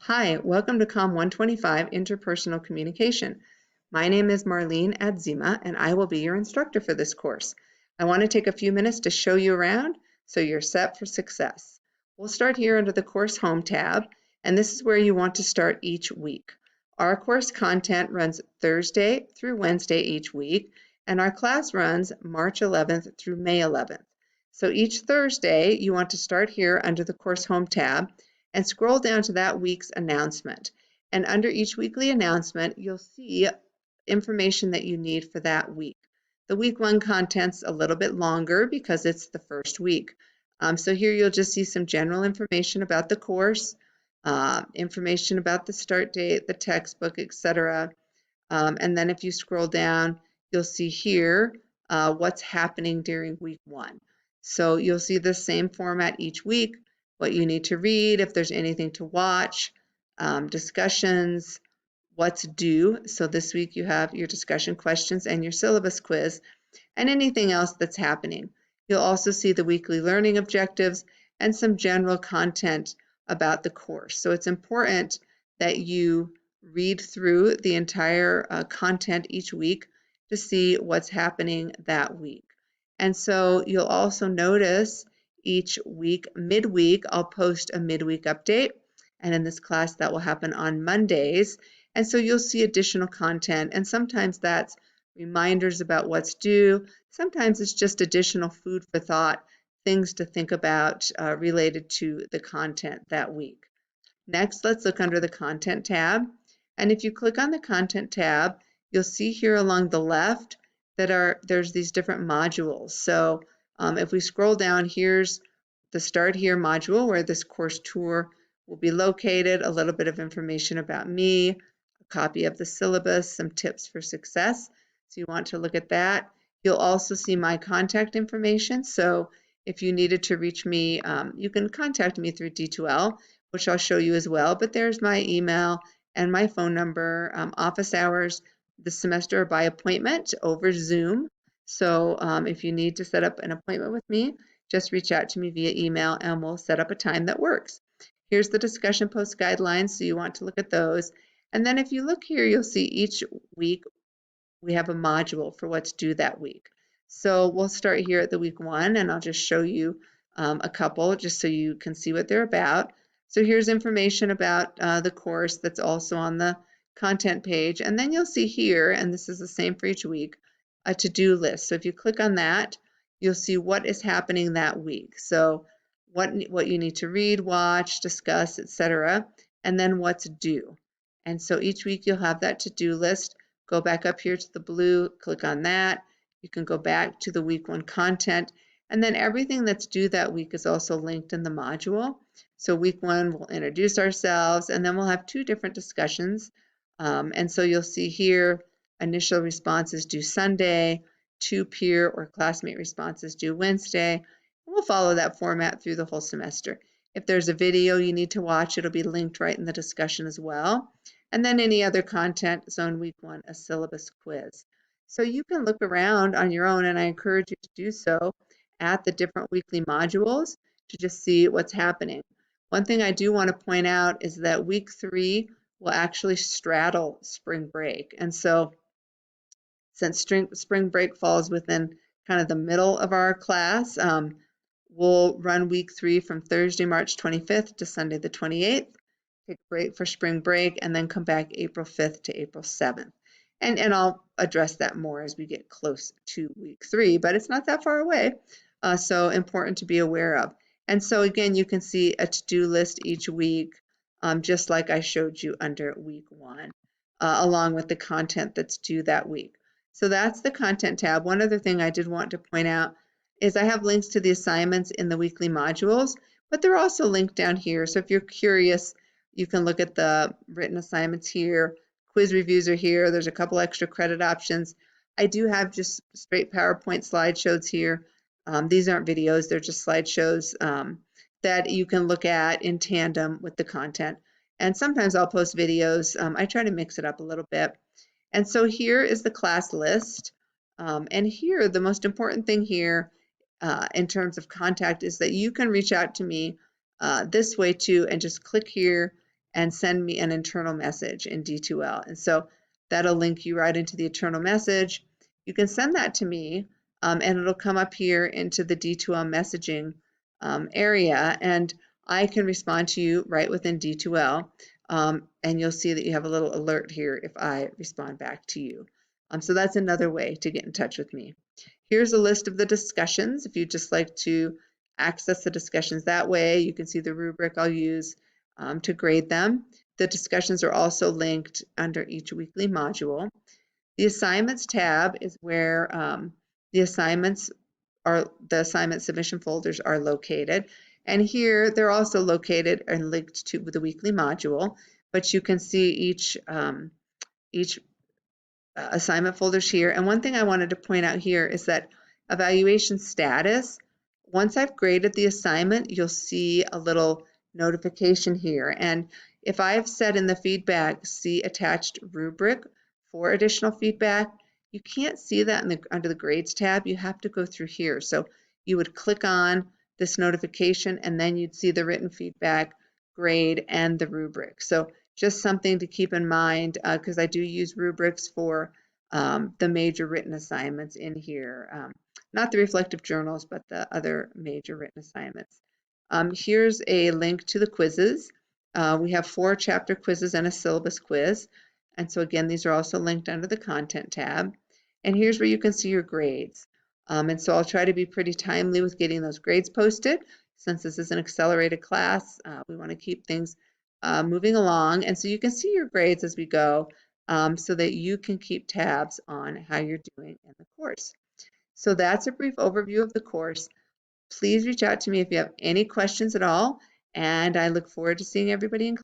Hi, welcome to COM125 Interpersonal Communication. My name is Marlene Adzima, and I will be your instructor for this course. I want to take a few minutes to show you around so you're set for success. We'll start here under the Course Home tab, and this is where you want to start each week. Our course content runs Thursday through Wednesday each week, and our class runs March 11th through May 11th. So each Thursday, you want to start here under the Course Home tab and scroll down to that week's announcement. And under each weekly announcement, you'll see information that you need for that week. The week one content's a little bit longer because it's the first week. So here you'll just see some general information about the course, information about the start date, the textbook, etc. And then if you scroll down, you'll see here what's happening during week one. So you'll see the same format each week, what you need to read, if there's anything to watch, discussions, what's due. So this week you have your discussion questions and your syllabus quiz, and anything else that's happening. You'll also see the weekly learning objectives and some general content about the course. So it's important that you read through the entire content each week to see what's happening that week. And so you'll also notice each week, midweek, I'll post a midweek update. And in this class, that will happen on Mondays. And so you'll see additional content. And sometimes that's reminders about what's due. Sometimes it's just additional food for thought, things to think about related to the content that week. Next, let's look under the Content tab. And if you click on the Content tab, you'll see here along the left that there's these different modules. So if we scroll down, here's the Start Here module where this course tour will be located, a little bit of information about me, a copy of the syllabus, some tips for success. So you want to look at that. You'll also see my contact information. So if you needed to reach me, you can contact me through D2L, which I'll show you as well. But there's my email and my phone number, office hours this semester are by appointment over Zoom. So if you need to set up an appointment with me, just reach out to me via email and we'll set up a time that works. Here's the discussion post guidelines, so you want to look at those. And then if you look here, you'll see each week we have a module for what's due that week. So we'll start here at the week one, and I'll just show you a couple just so you can see what they're about. So here's information about the course that's also on the content page. And then you'll see here, and this is the same for each week, a to-do list. So if you click on that, you'll see what is happening that week. So what you need to read, watch, discuss, etc., and then what's due. And so each week you'll have that to-do list. Go back up here to the blue, click on that. You can go back to the week one content, and then everything that's due that week is also linked in the module. So week one, we'll introduce ourselves, and then we'll have two different discussions. And so you'll see here, initial responses due Sunday, two peer or classmate responses due Wednesday. And we'll follow that format through the whole semester. If there's a video you need to watch, it'll be linked right in the discussion as well. And then any other content, zone week one, a syllabus quiz. So you can look around on your own, and I encourage you to do so at the different weekly modules to just see what's happening. One thing I do want to point out is that week three will actually straddle spring break. And so since spring break falls within kind of the middle of our class, we'll run week three from Thursday, March 25th to Sunday the 28th, take a break for spring break, and then come back April 5th to April 7th. And I'll address that more as we get close to week three, but it's not that far away, so important to be aware of. And so again, you can see a to-do list each week, just like I showed you under week one, along with the content that's due that week. So that's the content tab. One other thing I did want to point out is I have links to the assignments in the weekly modules, but they're also linked down here. So if you're curious, you can look at the written assignments here. Quiz reviews are here. There's a couple extra credit options. I do have just straight PowerPoint slideshows here. These aren't videos, they're just slideshows that you can look at in tandem with the content. And sometimes I'll post videos. I try to mix it up a little bit. And so here is the class list. And here, the most important thing here in terms of contact is that you can reach out to me this way too, and just click here and send me an internal message in D2L. And so that'll link you right into the internal message. You can send that to me, and it'll come up here into the D2L messaging area, and I can respond to you right within D2L. And you'll see that you have a little alert here if I respond back to you. So that's another way to get in touch with me. Here's a list of the discussions. If you'd just like to access the discussions that way, you can see the rubric I'll use to grade them. The discussions are also linked under each weekly module. The assignments tab is where the assignment submission folders are located. And here they're also located and linked to the weekly module, but you can see each assignment folders here. And one thing I wanted to point out here is that evaluation status, once I've graded the assignment, you'll see a little notification here. And if I've said in the feedback, see attached rubric for additional feedback, you can't see that under the grades tab. You have to go through here. So you would click on this notification and then you'd see the written feedback, grade, and the rubric. So just something to keep in mind, because I do use rubrics for the major written assignments in here. Not the reflective journals, but the other major written assignments. Here's a link to the quizzes. We have 4 chapter quizzes and a syllabus quiz. And so again, these are also linked under the content tab. And here's where you can see your grades. And so I'll try to be pretty timely with getting those grades posted. Since this is an accelerated class, we want to keep things moving along. And so you can see your grades as we go so that you can keep tabs on how you're doing in the course. So that's a brief overview of the course. Please reach out to me if you have any questions at all, and I look forward to seeing everybody in class.